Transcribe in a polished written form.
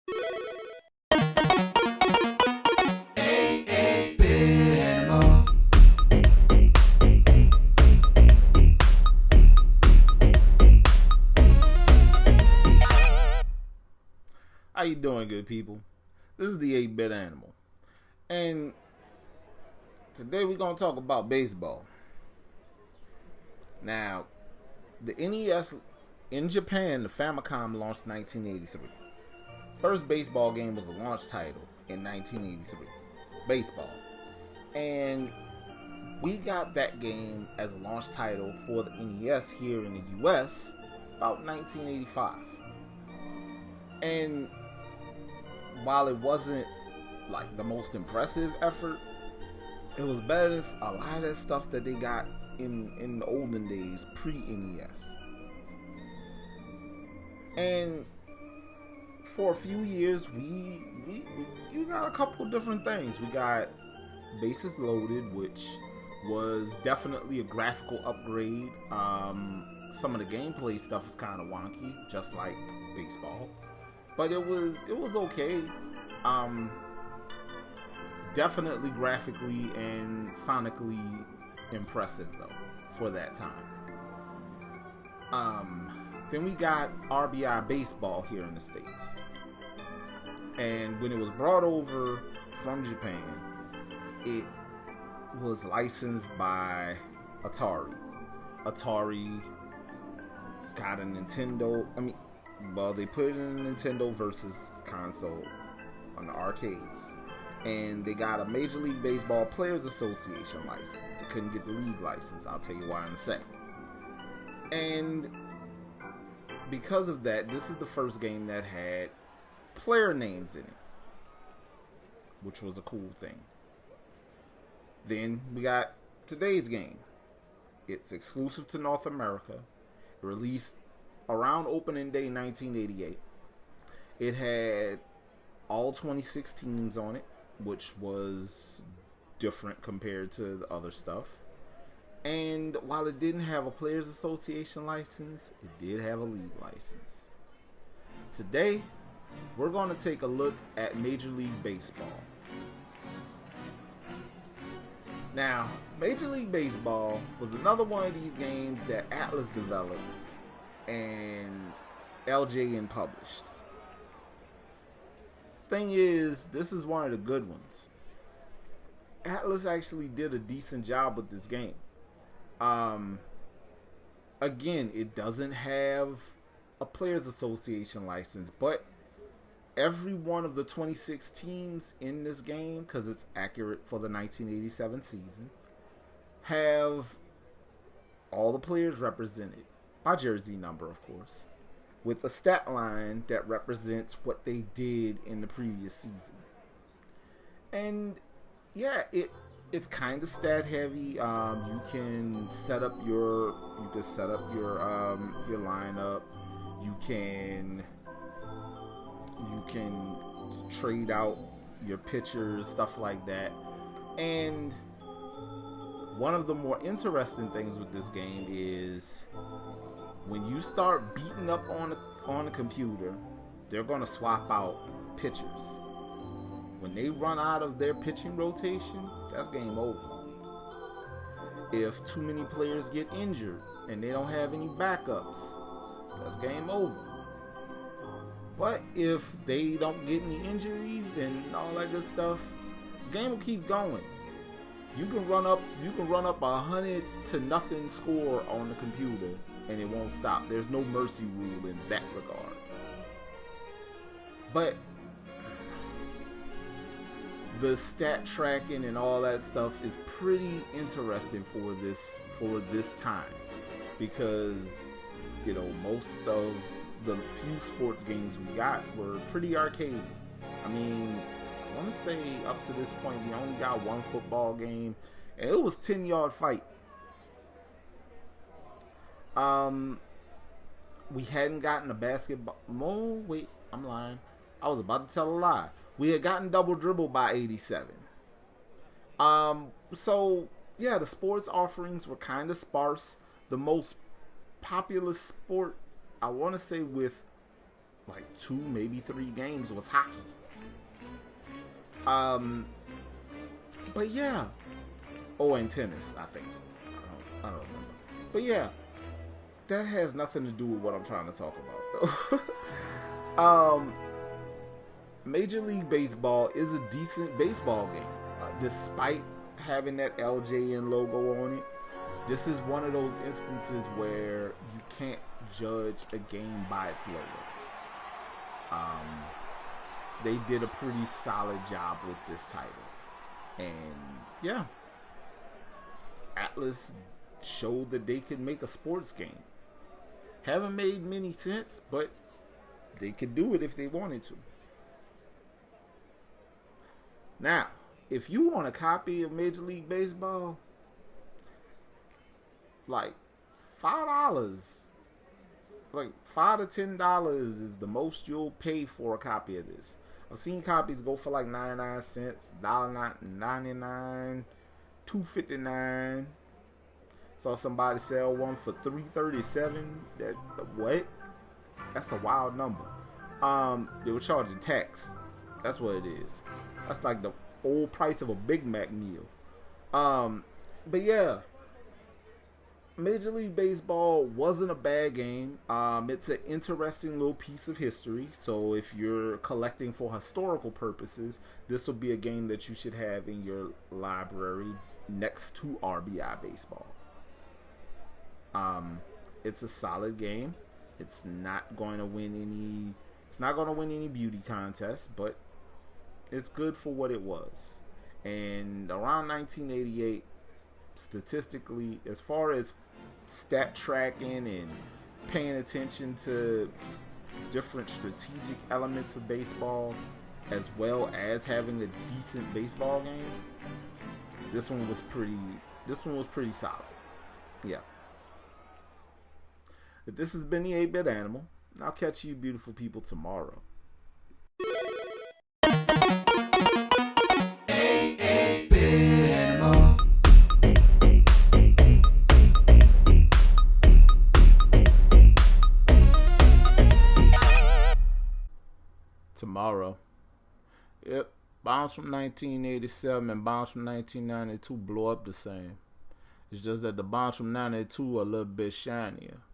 How you doing, good people? This is the 8-Bit Animal. And today we're going to talk about baseball. Now, the NES in Japan, the Famicom launched in 1983. First baseball game was a launch title in 1983. It's baseball. And we got that game as a launch title for the NES here in the US about 1985. And while it wasn't like the most impressive effort, it was better than a lot of that stuff that they got in the olden days, pre-NES. And for a few years, we got a couple different things. We got Bases Loaded, which was definitely a graphical upgrade. Some of the gameplay stuff is kind of wonky, just like baseball. But it was okay. Definitely graphically and sonically impressive though for that time. Then we got RBI Baseball here in the States. And when it was brought over from Japan, it was licensed by Atari. Atari got a Nintendo. They put it in a Nintendo Versus console on the arcades. And they got a Major League Baseball Players Association license. They couldn't get the league license. I'll tell you why in a second. And because of that, this is the first game that had player names in it, which was a cool thing. Then we got today's game. It's exclusive to North America. It released around opening day 1988. It had all 26 teams on it, which was different compared to the other stuff. And while it didn't have a Players Association license, it did have a league license. Today, we're going to take a look at Major League Baseball. Now, Major League Baseball was another one of these games that Atlas developed and LJN published. Thing is, this is one of the good ones. Atlas actually did a decent job with this game. Again, it doesn't have a Players Association license, but every one of the 26 teams in this game, because it's accurate for the 1987 season, have all the players represented by jersey number, of course, with a stat line that represents what they did in the previous season. And yeah, it's kind of stat heavy. You can set up your lineup. You can trade out your pitchers, stuff like that. And one of the more interesting things with this game is when you start beating up on the computer, they're going to swap out pitchers. When they run out of their pitching rotation, that's game over. If too many players get injured and they don't have any backups, that's game over. But if they don't get any injuries and all that good stuff, the game will keep going. You can run up 100-0 score on the computer and it won't stop. There's no mercy rule in that regard. But the stat tracking and all that stuff is pretty interesting for this time, because most of the few sports games we got were pretty arcadey. I want to say up to this point we only got one football game, and it was 10-yard fight. We hadn't gotten a basketball. Oh, wait, I'm lying. I was about to tell a lie. We had gotten Double Dribble by 87. So yeah, the sports offerings were kind of sparse. The most popular sport, I want to say, with like 2, maybe 3 games was hockey. But yeah. Oh, and tennis, I think. I don't remember. But yeah, that has nothing to do with what I'm trying to talk about, though. Major League Baseball is a decent baseball game, despite having that LJN logo on it. This is one of those instances where you can't judge a game by its logo. They did a pretty solid job with this title. And yeah, Atlas showed that they could make a sports game. Haven't made many since, but they could do it if they wanted to. Now, if you want a copy of Major League Baseball, like $5, like $5 to $10 is the most you'll pay for a copy of this. I've seen copies go for like 99 cents, $1.99, $2.59. Saw somebody sell one for $3.37. What? That's a wild number. They were charging tax. That's what it is. That's like the old price of a Big Mac meal. But yeah, Major League Baseball wasn't a bad game. It's an interesting little piece of history. So if you're collecting for historical purposes, this will be a game that you should have in your library next to RBI Baseball. It's a solid game. It's not going to win any beauty contests, but it's good for what it was. And around 1988, statistically, as far as stat tracking and paying attention to different strategic elements of baseball, as well as having a decent baseball game, this one was pretty solid. Yeah. But this has been the 8-Bit Animal. I'll catch you beautiful people tomorrow. Tomorrow. Yep. Bombs from 1987 and Bombs from 1992 blow up the same. It's just that the bombs from 92 are a little bit shinier.